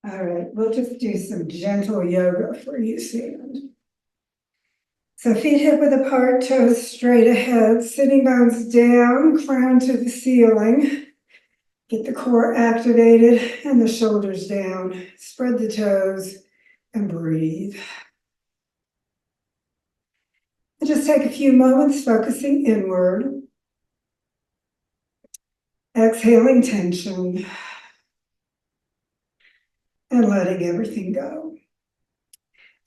All right, we'll just do some gentle yoga for you, Sand. So feet hip width apart, toes straight ahead, sitting bones down, crown to the ceiling. Get the core activated and the shoulders down. Spread the toes and breathe. And just take a few moments focusing inward. Exhaling tension and letting everything go.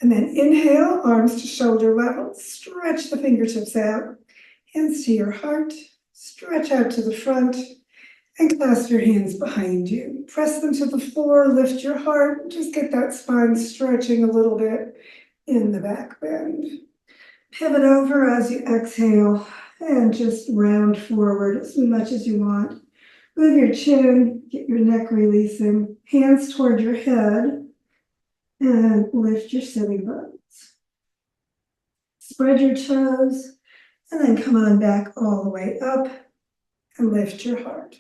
And then inhale, arms to shoulder level. Stretch the fingertips out. Hands to your heart. Stretch out to the front and clasp your hands behind you. Press them to the floor, lift your heart. Just get that spine stretching a little bit in the back bend. Pivot over as you exhale and just round forward as much as you want. Move your chin, get your neck releasing. Hands toward your head and lift your sitting bones. Spread your toes and then come on back all the way up and lift your heart.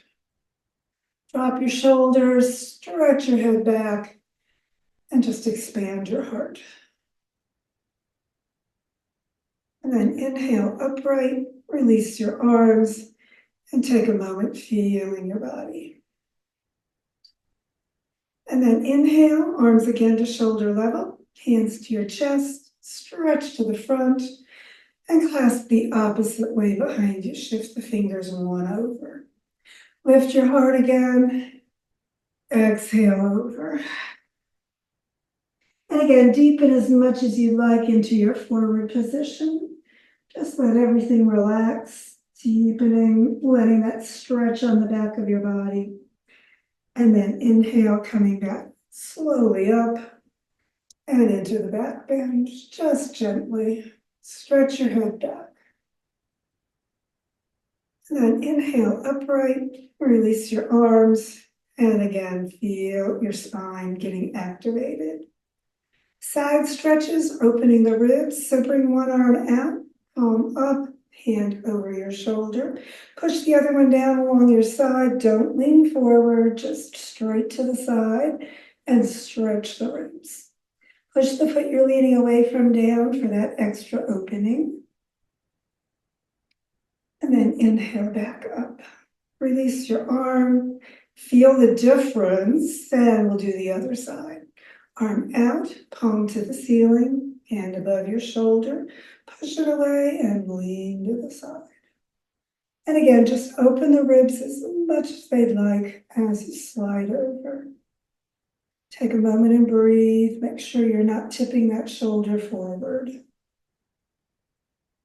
Drop your shoulders, stretch your head back, and just expand your heart. And then inhale upright, release your arms, and take a moment feeling your body. And then inhale, arms again to shoulder level, hands to your chest, stretch to the front, and clasp the opposite way behind you. Shift the fingers one over. Lift your heart again, exhale over. And again, deepen as much as you like into your forward position. Just let everything relax, deepening, letting that stretch on the back of your body. And then inhale, coming back slowly up and into the back bend. Just gently stretch your head back. And then inhale upright, release your arms, and again, feel your spine getting activated. Side stretches, opening the ribs. So bring one arm out, palm up, hand over your shoulder. Push the other one down along your side. Don't lean forward, just straight to the side and stretch the ribs. Push the foot you're leaning away from down for that extra opening. And then inhale back up. Release your arm. Feel the difference, and we'll do the other side. Arm out, palm to the ceiling, hand above your shoulder. Push it away and lean to the side. And again, just open the ribs as much as they'd like as you slide over. Take a moment and breathe. Make sure you're not tipping that shoulder forward.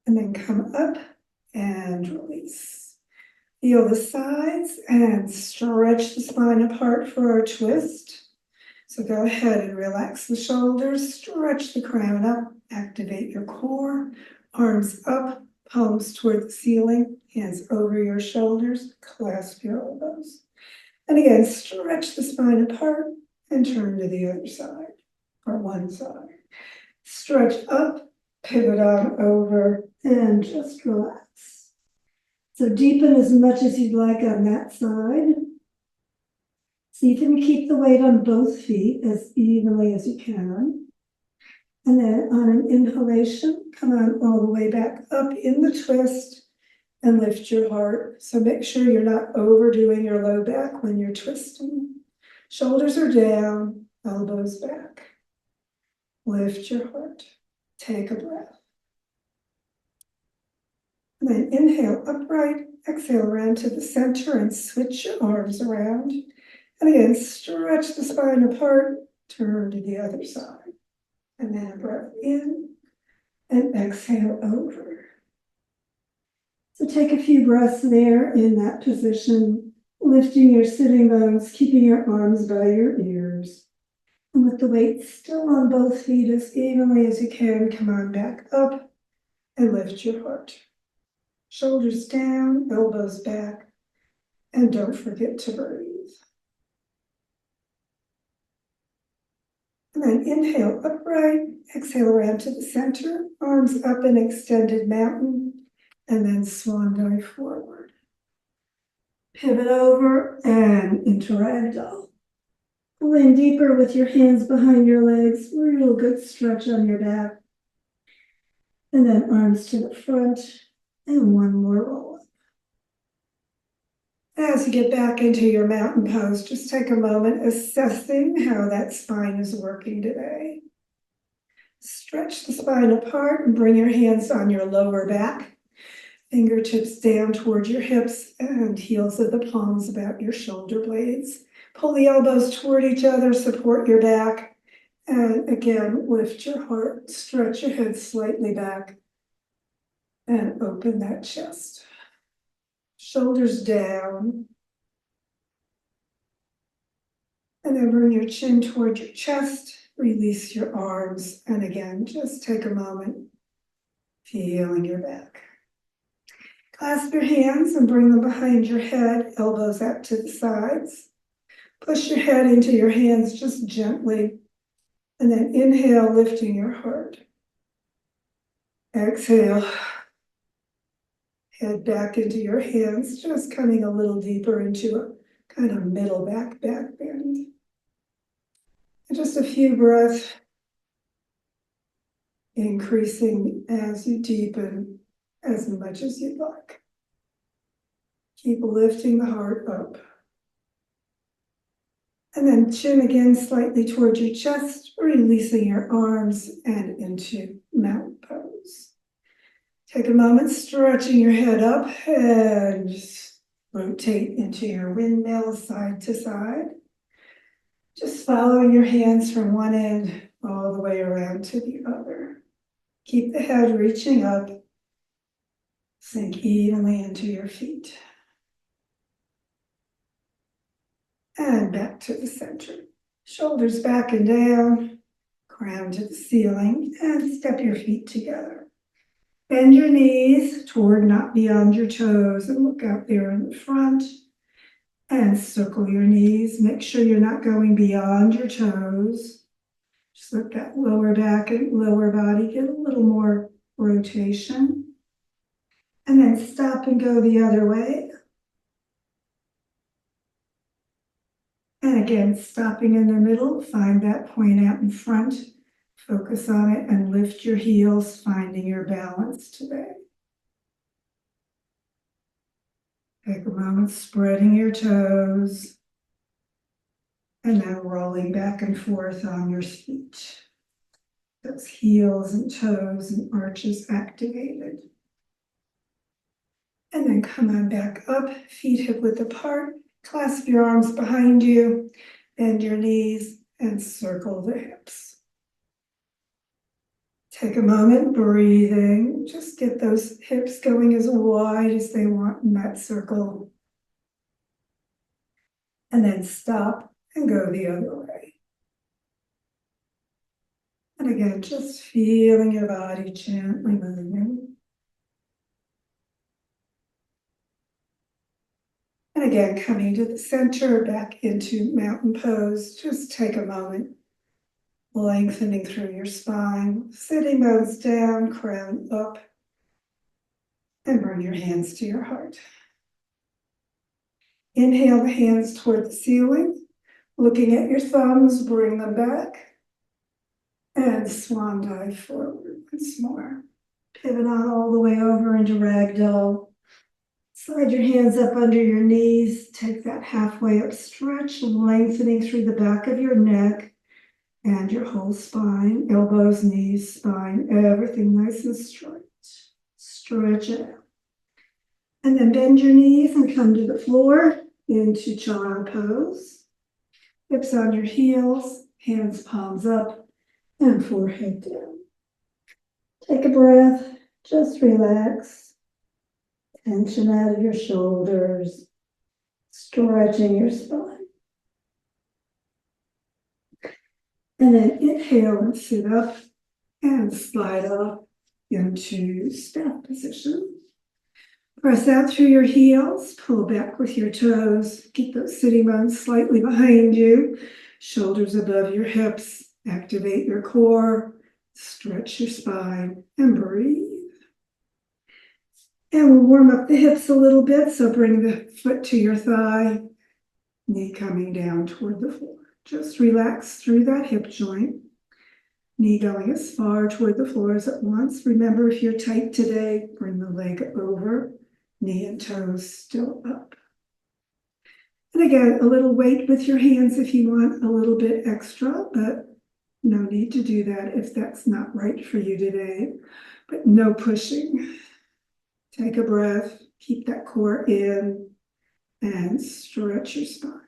And then come up and release. Feel the sides and stretch the spine apart for our twist. So go ahead and relax the shoulders, stretch the crown up, activate your core, arms up, palms toward the ceiling, hands over your shoulders, clasp your elbows. And again, stretch the spine apart and turn to the other side, or one side. Stretch up, pivot on over, and just relax. So deepen as much as you'd like on that side. See if you can keep the weight on both feet as evenly as you can. And then on an inhalation, come on all the way back up in the twist and lift your heart. So make sure you're not overdoing your low back when you're twisting. Shoulders are down, elbows back. Lift your heart. Take a breath. And then inhale upright, exhale around to the center and switch your arms around. And again, stretch the spine apart, turn to the other side. And then a breath in and exhale over. So take a few breaths there in that position, lifting your sitting bones, keeping your arms by your ears. And with the weight still on both feet as evenly as you can, come on back up and lift your heart. Shoulders down, elbows back, and don't forget to breathe. And then inhale upright, exhale around to the center, arms up in extended mountain, and then swan dive forward. Pivot over and into ragdoll. Pull in deeper with your hands behind your legs. Real good stretch on your back. And then arms to the front. And one more roll up. As you get back into your mountain pose, just take a moment assessing how that spine is working today. Stretch the spine apart and bring your hands on your lower back. Fingertips down towards your hips and heels of the palms about your shoulder blades. Pull the elbows toward each other, support your back. And again, lift your heart, stretch your head slightly back and open that chest. Shoulders down. And then bring your chin toward your chest, release your arms, and again, just take a moment, feeling your back. Clasp your hands and bring them behind your head, elbows out to the sides. Push your head into your hands just gently, and then inhale, lifting your heart. Exhale, head back into your hands, just coming a little deeper into a kind of middle back bend. And just a few breaths, increasing as you deepen as much as you'd like. Keep lifting the heart up. And then chin again slightly towards your chest, releasing your arms and into mountain pose. Take a moment, stretching your head up and just rotate into your windmill side to side. Just following your hands from one end all the way around to the other. Keep the head reaching up. Sink evenly into your feet. And back to the center. Shoulders back and down, crown to the ceiling, and step your feet together. Bend your knees toward not beyond your toes and look out there in the front. And circle your knees. Make sure you're not going beyond your toes. Just let that lower back and lower body get a little more rotation. And then stop and go the other way. And again, stopping in the middle, find that point out in front. Focus on it and lift your heels, finding your balance today. Take a moment, spreading your toes, and then rolling back and forth on your feet. Those heels and toes and arches activated. And then come on back up, feet hip width apart, clasp your arms behind you, bend your knees, and circle the hips. Take a moment, breathing, just get those hips going as wide as they want in that circle. And then stop and go the other way. And again, just feeling your body gently moving. And again, coming to the center, back into mountain pose. Just take a moment, lengthening through your spine, sitting bones down, crown up, and bring your hands to your heart. Inhale the hands toward the ceiling, looking at your thumbs, bring them back, and swan dive forward once more. Pivot on all the way over into ragdoll. Slide your hands up under your knees, take that halfway up stretch, lengthening through the back of your neck and your whole spine, elbows, knees, spine, everything nice and straight. Stretch it out. And then bend your knees and come to the floor into child pose. Hips on your heels, hands palms up, and forehead down. Take a breath, just relax. Tension out of your shoulders, stretching your spine. And then inhale and sit up and slide up into staff position. Press out through your heels, pull back with your toes, keep those sitting bones slightly behind you, shoulders above your hips, activate your core, stretch your spine, and breathe. And we'll warm up the hips a little bit, so bring the foot to your thigh, knee coming down toward the floor. Just relax through that hip joint. Knee going as far toward the floor as it wants. Remember, if you're tight today, bring the leg over, knee and toes still up. And again, a little weight with your hands if you want a little bit extra, but no need to do that if that's not right for you today. But no pushing. Take a breath, keep that core in, and stretch your spine.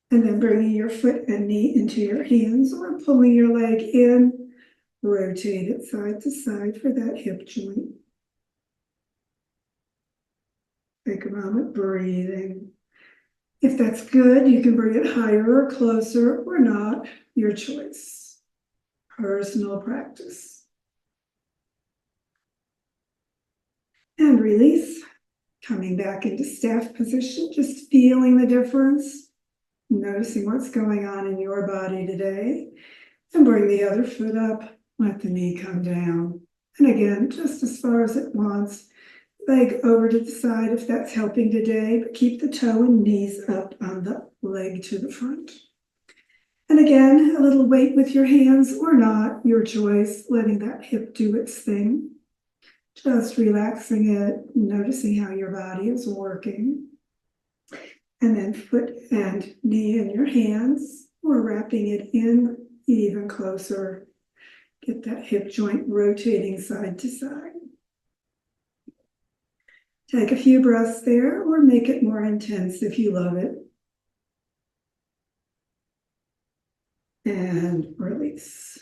And then bringing your foot and knee into your hands or pulling your leg in, rotate it side to side for that hip joint. Take a moment breathing. If that's good, you can bring it higher or closer or not, your choice. Personal practice. And release. Coming back into staff position, just feeling the difference. Noticing what's going on in your body today. And bring the other foot up. Let the knee come down. And again, just as far as it wants. Leg over to the side if that's helping today, but keep the toe and knees up on the leg to the front. And again, a little weight with your hands or not, your choice, letting that hip do its thing. Just relaxing it, noticing how your body is working. And then foot and knee in your hands, or wrapping it in even closer. Get that hip joint rotating side to side. Take a few breaths there, or make it more intense if you love it. And release.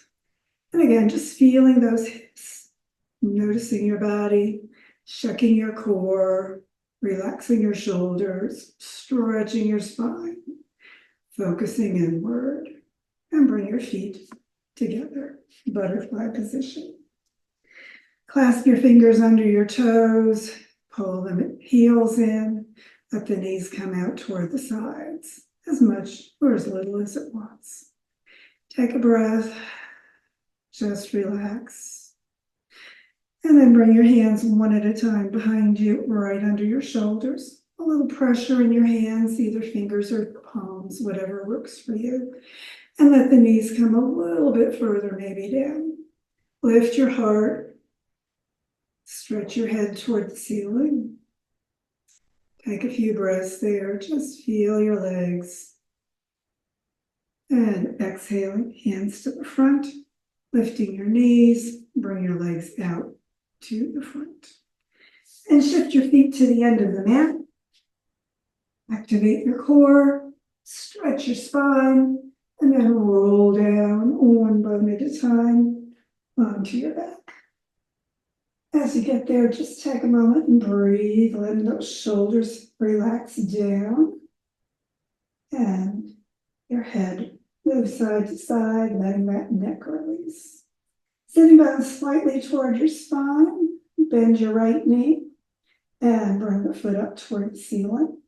And again, just feeling those hips, noticing your body, checking your core, relaxing your shoulders, stretching your spine, focusing inward, and bring your feet together, butterfly position. Clasp your fingers under your toes, pull the heels in, let the knees come out toward the sides, as much or as little as it wants. Take a breath, just relax. And then bring your hands one at a time behind you, right under your shoulders. A little pressure in your hands, either fingers or palms, whatever works for you. And let the knees come a little bit further, maybe down. Lift your heart. Stretch your head toward the ceiling. Take a few breaths there. Just feel your legs. And exhaling, hands to the front. Lifting your knees. Bring your legs out to the front. And shift your feet to the end of the mat. Activate your core. Stretch your spine. And then roll down one bone at a time onto your back. As you get there, just take a moment and breathe, letting those shoulders relax down. And your head move side to side, letting that neck release. Sitting bones slightly toward your spine, bend your right knee, and bring the foot up toward the ceiling.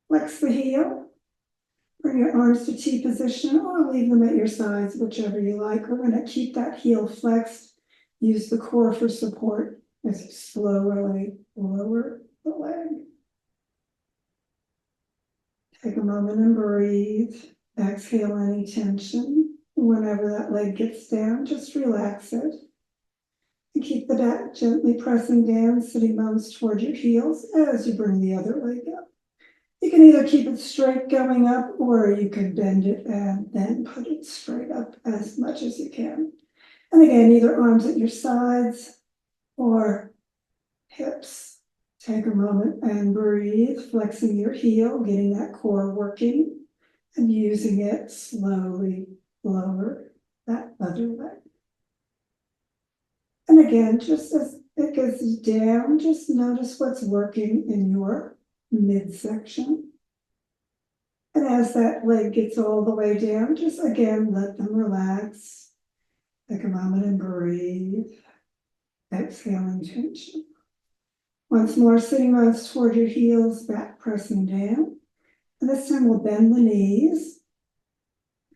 Flex the heel, bring your arms to T position, or leave them at your sides, whichever you like. We're going to keep that heel flexed. Use the core for support as you slowly lower the leg. Take a moment and breathe. Exhale any tension. Whenever that leg gets down, just relax it. And keep the back gently pressing down, sitting bones toward your heels as you bring the other leg up. You can either keep it straight going up, or you can bend it and then put it straight up as much as you can. And again, either arms at your sides or hips. Take a moment and breathe, flexing your heel, getting that core working, and using it slowly lower that other leg. And again, just as it goes down, just notice what's working in your midsection. And as that leg gets all the way down, just again, let them relax. Take a moment and breathe. Exhaling tension. Once more, sitting bones toward your heels, back pressing down. And this time we'll bend the knees.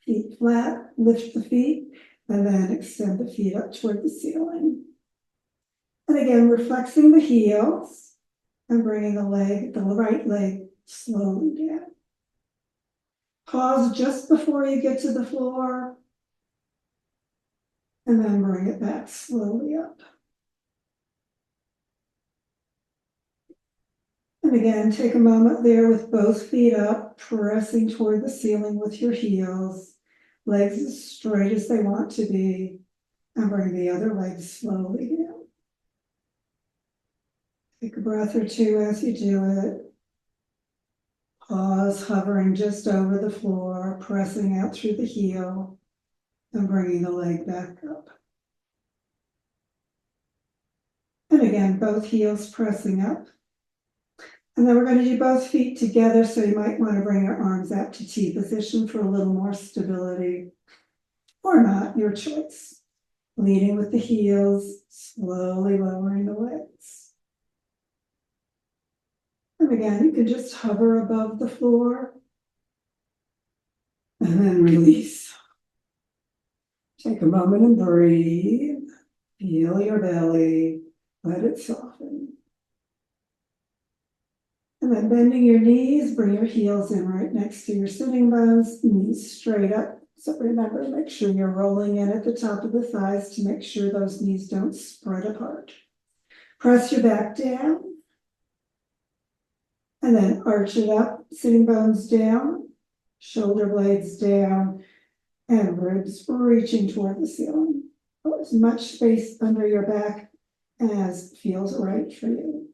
Feet flat, lift the feet, and then extend the feet up toward the ceiling. And again, we're flexing the heels and bringing the right leg slowly down. Pause just before you get to the floor. And then bring it back slowly up. And again, take a moment there with both feet up, pressing toward the ceiling with your heels, legs as straight as they want to be, and bring the other leg slowly down. Take a breath or two as you do it. Pause, hovering just over the floor, pressing out through the heel, and bringing the leg back up. And again, both heels pressing up. And then we're going to do both feet together, so you might want to bring your arms out to T position for a little more stability, or not, your choice. Leading with the heels, slowly lowering the legs. And again, you can just hover above the floor, and then release. Take a moment and breathe. Feel your belly, let it soften. And then bending your knees, bring your heels in right next to your sitting bones, knees straight up. So remember, make sure you're rolling in at the top of the thighs to make sure those knees don't spread apart. Press your back down. And then arch it up, sitting bones down, shoulder blades down, and ribs reaching toward the ceiling. Put as much space under your back as feels right for you.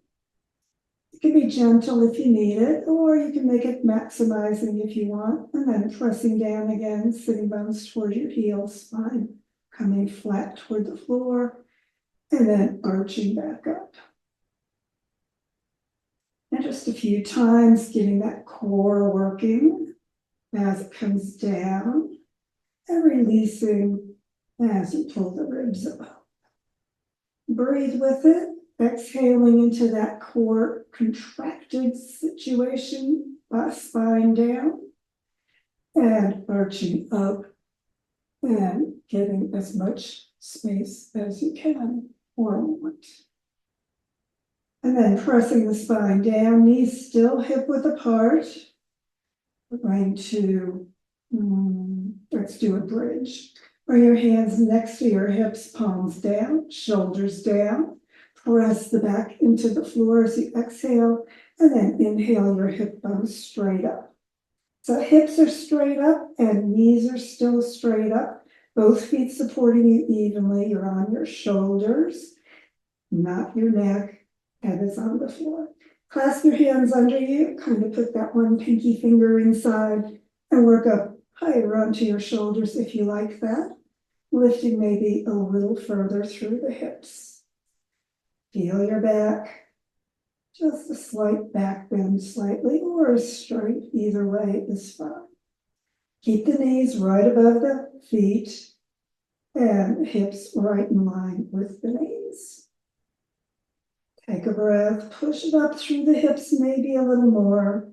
It can be gentle if you need it, or you can make it maximizing if you want, and then pressing down again, sitting bones toward your heels, spine coming flat toward the floor, and then arching back up. And just a few times, getting that core working as it comes down, and releasing as you pull the ribs up. Breathe with it. Exhaling into that core contracted situation, spine down, and arching up, and getting as much space as you can or want. And then pressing the spine down, knees still hip width apart. We're going to, let's do a bridge. Bring your hands next to your hips, palms down, shoulders down. Press the back into the floor as you exhale, and then inhale your hip bones straight up. So hips are straight up and knees are still straight up. Both feet supporting you evenly. You're on your shoulders, not your neck. Head is on the floor. Clasp your hands under you, kind of put that one pinky finger inside and work up higher onto your shoulders if you like that. Lifting maybe a little further through the hips. Feel your back, just a slight back bend slightly, or straight, either way is fine. Keep the knees right above the feet and hips right in line with the knees. Take a breath, push it up through the hips, maybe a little more,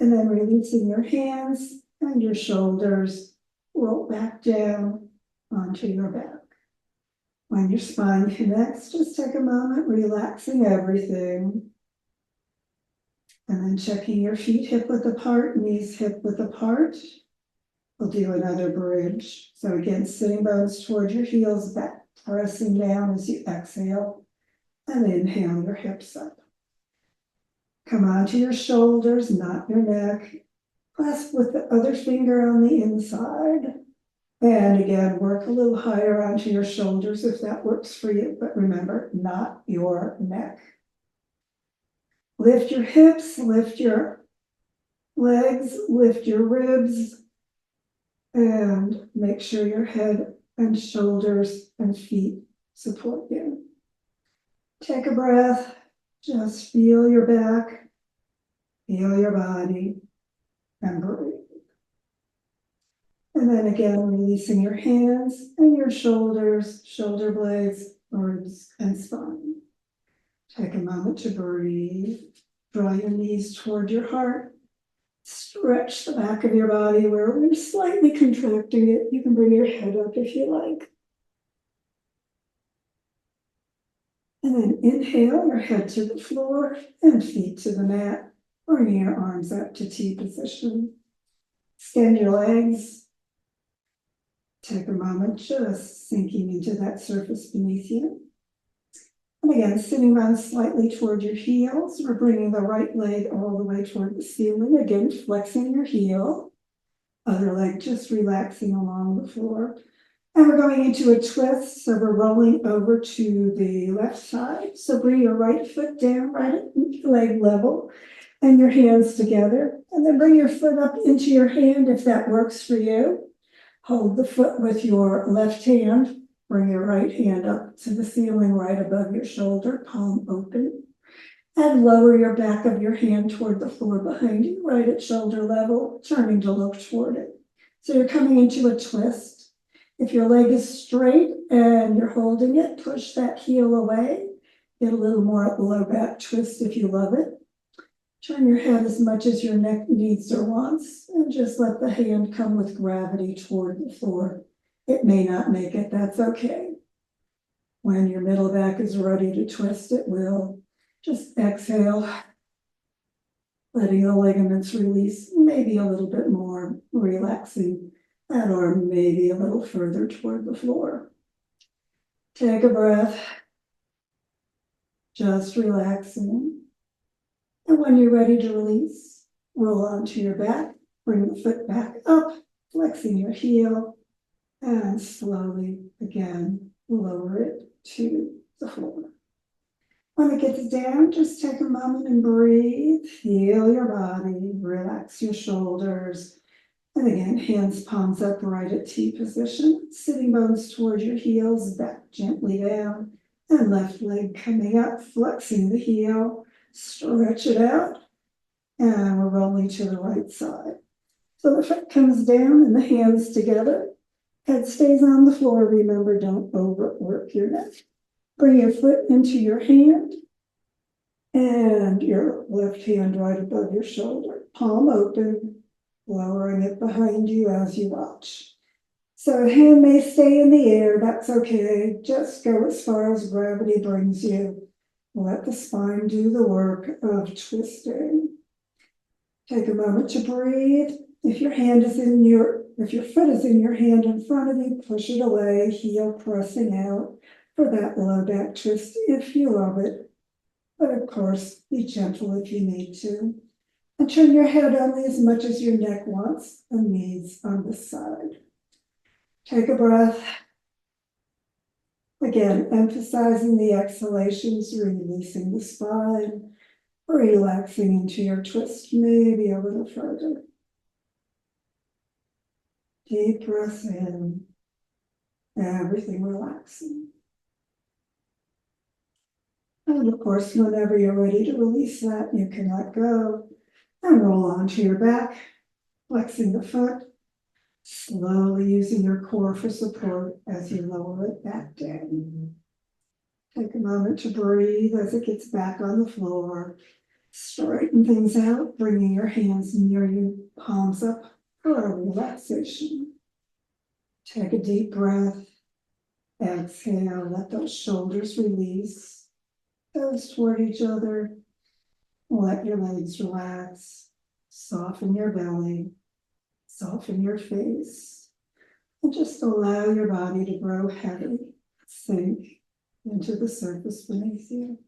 and then releasing your hands and your shoulders, roll back down onto your back. When your spine connects, just take a moment, relaxing everything. And then checking your feet hip width apart, knees hip width apart. We'll do another bridge. So again, sitting bones toward your heels, back pressing down as you exhale. And inhale your hips up. Come onto your shoulders, not your neck. Clasp with the other finger on the inside. And again, work a little higher onto your shoulders if that works for you, but remember, not your neck. Lift your hips, lift your legs, lift your ribs, and make sure your head and shoulders and feet support you. Take a breath, just feel your back, feel your body, and breathe. And then again, releasing your hands and your shoulders, shoulder blades, ribs, and spine. Take a moment to breathe. Draw your knees toward your heart. Stretch the back of your body where we're slightly contracting it. You can bring your head up if you like. And then inhale your head to the floor and feet to the mat. Bring your arms up to T position. Extend your legs. Take a moment just sinking into that surface beneath you. And again, sitting bones slightly toward your heels. We're bringing the right leg all the way toward the ceiling. Again, flexing your heel. Other leg just relaxing along the floor. And we're going into a twist, so we're rolling over to the left side. So bring your right foot down, right leg level, and your hands together. And then bring your foot up into your hand if that works for you. Hold the foot with your left hand. Bring your right hand up to the ceiling right above your shoulder, palm open. And lower your back of your hand toward the floor behind you, right at shoulder level, turning to look toward it. So you're coming into a twist. If your leg is straight and you're holding it, push that heel away. Get a little more low back twist if you love it. Turn your head as much as your neck needs or wants, and just let the hand come with gravity toward the floor. It may not make it, that's okay. When your middle back is ready to twist, it will. Just exhale, letting the ligaments release, maybe a little bit more, relaxing that arm maybe a little further toward the floor. Take a breath, just relaxing. And when you're ready to release, roll onto your back, bring the foot back up, flexing your heel, and slowly, again, lower it to the floor. When it gets down, just take a moment and breathe, feel your body, relax your shoulders. And again, hands palms up right at T position, sitting bones towards your heels, back gently down, and left leg coming up, flexing the heel. Stretch it out, and we're rolling to the right side. So the foot comes down and the hands together. Head stays on the floor. Remember, don't overwork your neck. Bring your foot into your hand and your left hand right above your shoulder. Palm open, lowering it behind you as you watch. So hand may stay in the air, that's okay. Just go as far as gravity brings you. Let the spine do the work of twisting. Take a moment to breathe. If your foot is in your hand in front of you, push it away, heel pressing out for that low back twist if you love it. But of course, be gentle if you need to. And turn your head only as much as your neck wants and needs on this side. Take a breath. Again, emphasizing the exhalations, releasing the spine, relaxing into your twist, maybe a little further. Deep breath in, everything relaxing. And of course, whenever you're ready to release that, you can let go and roll onto your back, flexing the foot, slowly using your core for support as you lower it back down. Take a moment to breathe as it gets back on the floor. Straighten things out, bringing your hands near you, palms up for a relaxation. Take a deep breath. Exhale, let those shoulders release. Toes toward each other. Let your legs relax. Soften your belly. Soften your face. And just allow your body to grow heavy. Sink into the surface beneath you.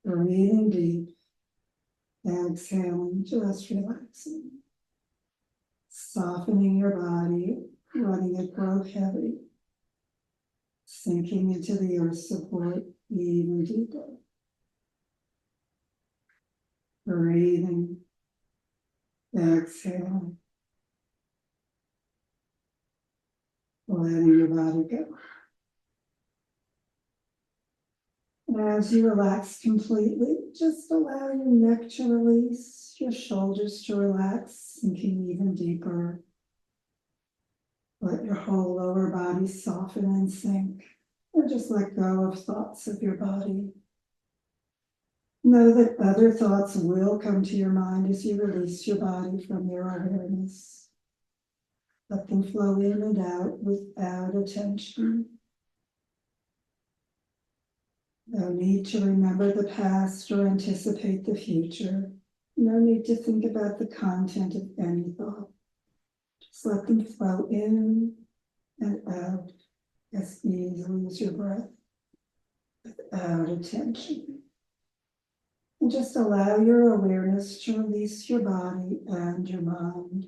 Breathing deep. Exhaling, just relaxing. Softening your body, letting it grow heavy. Sinking into the earth support even deeper. Breathing. Exhale. Letting your body go. As you relax completely, just allow your neck to release, your shoulders to relax, sinking even deeper. Let your whole lower body soften and sink, or just let go of thoughts of your body. Know that other thoughts will come to your mind as you release your body from your awareness. Let them flow in and out without attention. No need to remember the past or anticipate the future. No need to think about the content of any thought. Just let them flow in and out as easily as your breath without attention. And just allow your awareness to release your body and your mind.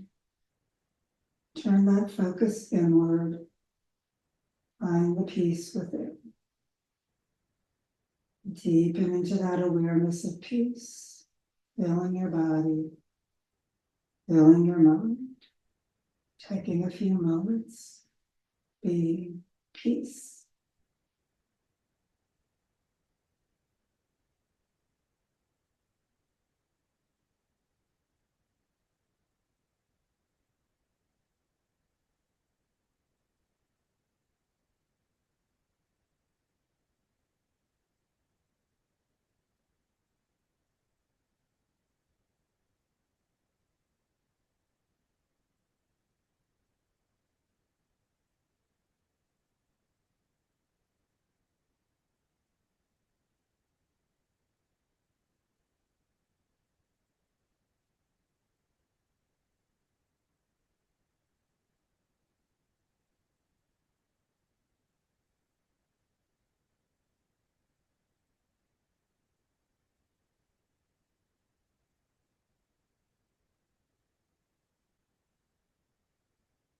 Turn that focus inward. Find the peace within. Deepen into that awareness of peace, filling your body, filling your mind. Taking a few moments, being peace.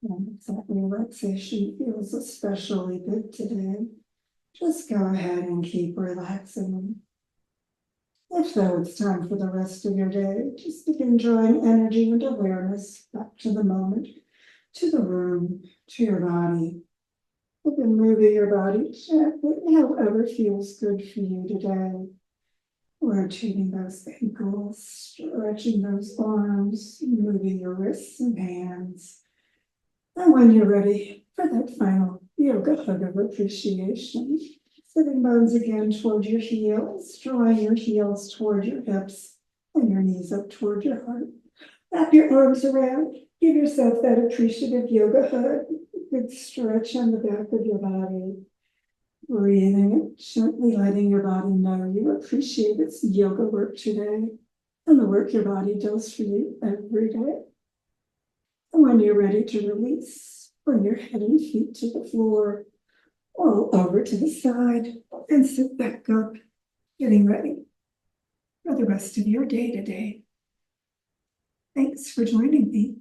And if that relaxation feels especially good today, just go ahead and keep relaxing. If though it's time for the rest of your day, just begin drawing energy and awareness back to the moment, to the room, to your body. Begin moving your body gently, however feels good for you today. Rotating those ankles, stretching those arms, moving your wrists and hands. And when you're ready for that final yoga hug of appreciation, sitting bones again toward your heels, drawing your heels toward your hips and your knees up toward your heart. Wrap your arms around, give yourself that appreciative yoga hug, good stretch on the back of your body. Breathing, gently letting your body know you appreciate its yoga work today and the work your body does for you every day. And when you're ready to release, bring your head and feet to the floor, roll over to the side, and sit back up, getting ready for the rest of your day today. Thanks for joining me.